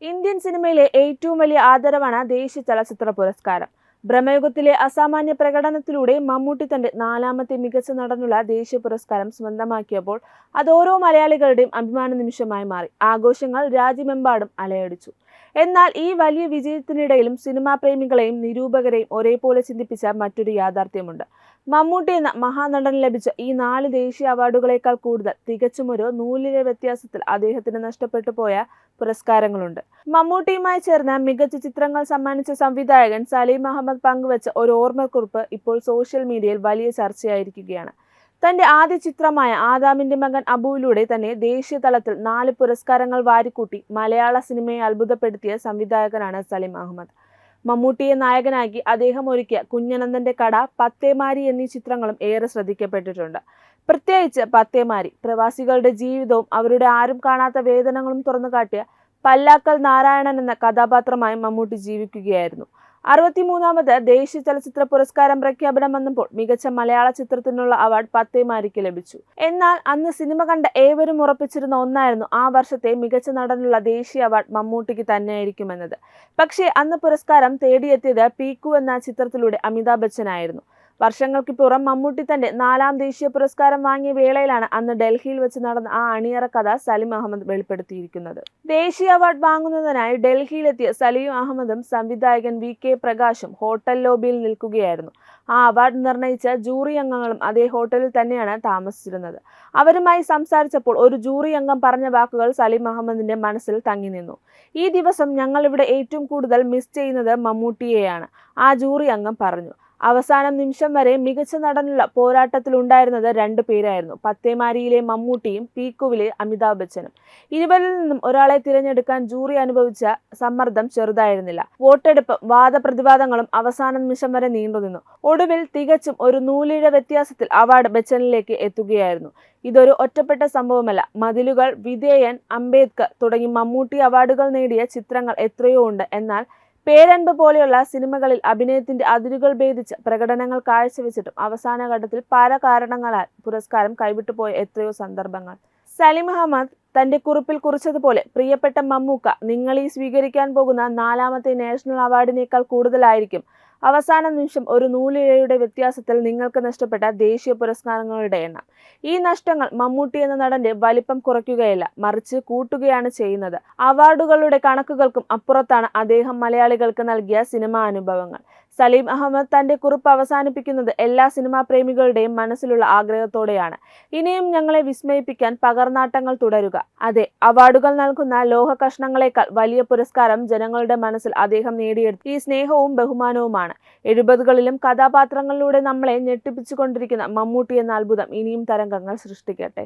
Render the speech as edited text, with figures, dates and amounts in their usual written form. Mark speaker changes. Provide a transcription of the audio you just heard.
Speaker 1: Indian സിനിമയിലെ ഏറ്റവും വലിയ ആദരവാണ് ദേശീയ ചലച്ചിത്ര പുരസ്കാരം. ബ്രഹ്മയുഗത്തിലെ അസാമാന്യ പ്രകടനത്തിലൂടെ മമ്മൂട്ടി തന്റെ 4ാമത്തെ മികച്ച നടനുള്ള ദേശീയ പുരസ്കാരം സ്വന്തമാക്കിയപ്പോൾ അത് ഓരോ മലയാളികളുടെയും അഭിമാന നിമിഷമായി മാറി. ആഘോഷങ്ങൾ രാജ്യമെമ്പാടും അലയടിച്ചു. എന്നാൽ ഈ വലിയ വിജയത്തിനിടയിലും സിനിമാ പ്രേമികളെയും നിരൂപകരെയും ഒരേപോലെ ചിന്തിപ്പിച്ച മറ്റൊരു യാഥാർത്ഥ്യമുണ്ട്. മമ്മൂട്ടി എന്ന മഹാനടന് ലഭിച്ച ഈ 4 ദേശീയ അവാർഡുകളേക്കാൾ കൂടുതൽ തികച്ചും ഒരു നൂലിഴ വ്യത്യാസത്തിൽ അദ്ദേഹത്തിന് നഷ്ടപ്പെട്ടു പോയ പുരസ്കാരങ്ങളുണ്ട്. മമ്മൂട്ടിയുമായി ചേർന്ന് മികച്ച ചിത്രങ്ങൾ സമ്മാനിച്ച സംവിധായകൻ സലീം അഹമ്മദ് പങ്കുവച്ച ഒരു ഓർമ്മക്കുറിപ്പ് ഇപ്പോൾ സോഷ്യൽ മീഡിയയിൽ വലിയ ചർച്ചയായിരിക്കുകയാണ്. തന്റെ ആദ്യ ചിത്രമായ ആദാമിന്റെ മകൻ അബുവിലൂടെ തന്നെ ദേശീയ തലത്തിൽ 4 പുരസ്കാരങ്ങൾ വാരിക്കൂട്ടി മലയാള സിനിമയെ അത്ഭുതപ്പെടുത്തിയ സംവിധായകനാണ് സലീം അഹമ്മദ്. മമ്മൂട്ടിയെ നായകനാക്കി അദ്ദേഹം ഒരുക്കിയ കുഞ്ഞനന്തന്റെ കട, പത്തേമാരി എന്നീ ചിത്രങ്ങളും ഏറെ ശ്രദ്ധിക്കപ്പെട്ടിട്ടുണ്ട്. പ്രത്യേകിച്ച് പത്തേമാരി പ്രവാസികളുടെ ജീവിതവും അവരുടെ ആരും കാണാത്ത വേദനകളും തുറന്നുകാട്ടിയ പല്ലാക്കൽ നാരായണൻ എന്ന കഥാപാത്രമായി മമ്മൂട്ടി ജീവിക്കുകയായിരുന്നു. 63ാമത് ദേശീയ ചലച്ചിത്ര പുരസ്കാരം പ്രഖ്യാപനം വന്നപ്പോൾ മികച്ച മലയാള ചിത്രത്തിനുള്ള അവാർഡ് പത്തേമാരിക്ക് ലഭിച്ചു. എന്നാൽ അന്ന് സിനിമ കണ്ട ഏവരും ഉറപ്പിച്ചിരുന്ന ഒന്നായിരുന്നു ആ വർഷത്തെ മികച്ച നടനുള്ള ദേശീയ അവാർഡ് മമ്മൂട്ടിക്ക് തന്നെയായിരിക്കുമെന്നത്. പക്ഷേ അന്ന് പുരസ്കാരം തേടിയെത്തിയത് പീക്കു എന്ന ചിത്രത്തിലൂടെ അമിതാഭ് ബച്ചനായിരുന്നു. വർഷങ്ങൾക്ക് പുറം മമ്മൂട്ടി തന്റെ 4ാം ദേശീയ പുരസ്കാരം വാങ്ങിയ വേളയിലാണ് അന്ന് ഡൽഹിയിൽ വെച്ച് നടന്ന ആ അണിയറ കഥ സലീം അഹമ്മദ് വെളിപ്പെടുത്തിയിരിക്കുന്നത്. ദേശീയ അവാർഡ് വാങ്ങുന്നതിനായി ഡൽഹിയിലെത്തിയ സലീം അഹമ്മദും സംവിധായകൻ VK പ്രകാശും ഹോട്ടൽ ലോബിയിൽ നിൽക്കുകയായിരുന്നു. ആ അവാർഡ് നിർണയിച്ച ജൂറി അംഗങ്ങളും അതേ ഹോട്ടലിൽ തന്നെയാണ് താമസിച്ചിരുന്നത്. അവരുമായി സംസാരിച്ചപ്പോൾ ഒരു ജൂറി അംഗം പറഞ്ഞ വാക്കുകൾ സലീം അഹമ്മദിന്റെ മനസ്സിൽ തങ്ങി നിന്നു. "ഈ ദിവസം ഞങ്ങൾ ഇവിടെ ഏറ്റവും കൂടുതൽ മിസ് ചെയ്യുന്നത് മമ്മൂട്ടിയെയാണ്," ആ ജൂറി അംഗം പറഞ്ഞു. അവസാനം നിമിഷം വരെ മികച്ച നടനുള്ള പോരാട്ടത്തിലുണ്ടായിരുന്നത് 2 പേരായിരുന്നു. പത്തേമാരിയിലെ മമ്മൂട്ടിയും പീക്കുവിലെ അമിതാഭ് ബച്ചനും. ഇരുവരിൽ നിന്നും ഒരാളെ തിരഞ്ഞെടുക്കാൻ ജൂറി അനുഭവിച്ച സമ്മർദ്ദം ചെറുതായിരുന്നില്ല. വോട്ടെടുപ്പും വാദപ്രതിവാദങ്ങളും അവസാന നിമിഷം വരെ നീണ്ടുനിന്നു. ഒടുവിൽ തികച്ചും ഒരു നൂലിഴ വ്യത്യാസത്തിൽ അവാർഡ് ബച്ചനിലേക്ക് എത്തുകയായിരുന്നു. ഇതൊരു ഒറ്റപ്പെട്ട സംഭവമല്ല. മതിലുകൾ, വിധേയൻ, അംബേദ്കർ തുടങ്ങി മമ്മൂട്ടി അവാർഡുകൾ നേടിയ ചിത്രങ്ങൾ എത്രയോ ഉണ്ട്. എന്നാൽ പേരൻപ് പോലെയുള്ള സിനിമകളിൽ അഭിനയത്തിന്റെ അതിരുകൾ ഭേദിച്ച് പ്രകടനങ്ങൾ കാഴ്ചവെച്ചിട്ടും അവസാന ഘട്ടത്തിൽ പല കാരണങ്ങളാൽ പുരസ്കാരം കൈവിട്ടുപോയ എത്രയോ സന്ദർഭങ്ങൾ. സലീം അഹമ്മദ് തന്റെ കുറിപ്പിൽ കുറിച്ചതുപോലെ, "പ്രിയപ്പെട്ട മമ്മൂക്ക, നിങ്ങളീ സ്വീകരിക്കാൻ പോകുന്ന 4ാമത്തെ നാഷണൽ അവാർഡിനേക്കാൾ കൂടുതലായിരിക്കും അവസാന നിമിഷം ഒരു നൂലിഴയുടെ വ്യത്യാസത്തിൽ നിങ്ങൾക്ക് നഷ്ടപ്പെട്ട ദേശീയ പുരസ്കാരങ്ങളുടെ എണ്ണം. ഈ നഷ്ടങ്ങൾ മമ്മൂട്ടി എന്ന നടന്റെ വലിപ്പം കുറയ്ക്കുകയല്ല, മറിച്ച് കൂട്ടുകയാണ് ചെയ്യുന്നത്. അവാർഡുകളുടെ കണക്കുകൾക്കും അപ്പുറത്താണ് അദ്ദേഹം മലയാളികൾക്ക് നൽകിയ സിനിമാ അനുഭവങ്ങൾ." സലീം അഹമ്മദ് തന്റെ കുറിപ്പ് അവസാനിപ്പിക്കുന്നത് എല്ലാ സിനിമാ പ്രേമികളുടെയും മനസ്സിലുള്ള ആഗ്രഹത്തോടെയാണ്. "ഇനിയും ഞങ്ങളെ വിസ്മയിപ്പിക്കാൻ പകർന്നാട്ടങ്ങൾ തുടരുക." അതെ, അവാർഡുകൾ നൽകുന്ന ലോഹ കഷ്ണങ്ങളെക്കാൾ വലിയ പുരസ്കാരം ജനങ്ങളുടെ മനസ്സിൽ അദ്ദേഹം നേടിയെടുത്തു ഈ സ്നേഹവും ബഹുമാനവുമാണ്. 70കളിലും കഥാപാത്രങ്ങളിലൂടെ നമ്മളെ ഞെട്ടിപ്പിച്ചുകൊണ്ടിരിക്കുന്ന മമ്മൂട്ടി എന്ന അത്ഭുതം ഇനിയും തരംഗങ്ങൾ സൃഷ്ടിക്കട്ടെ.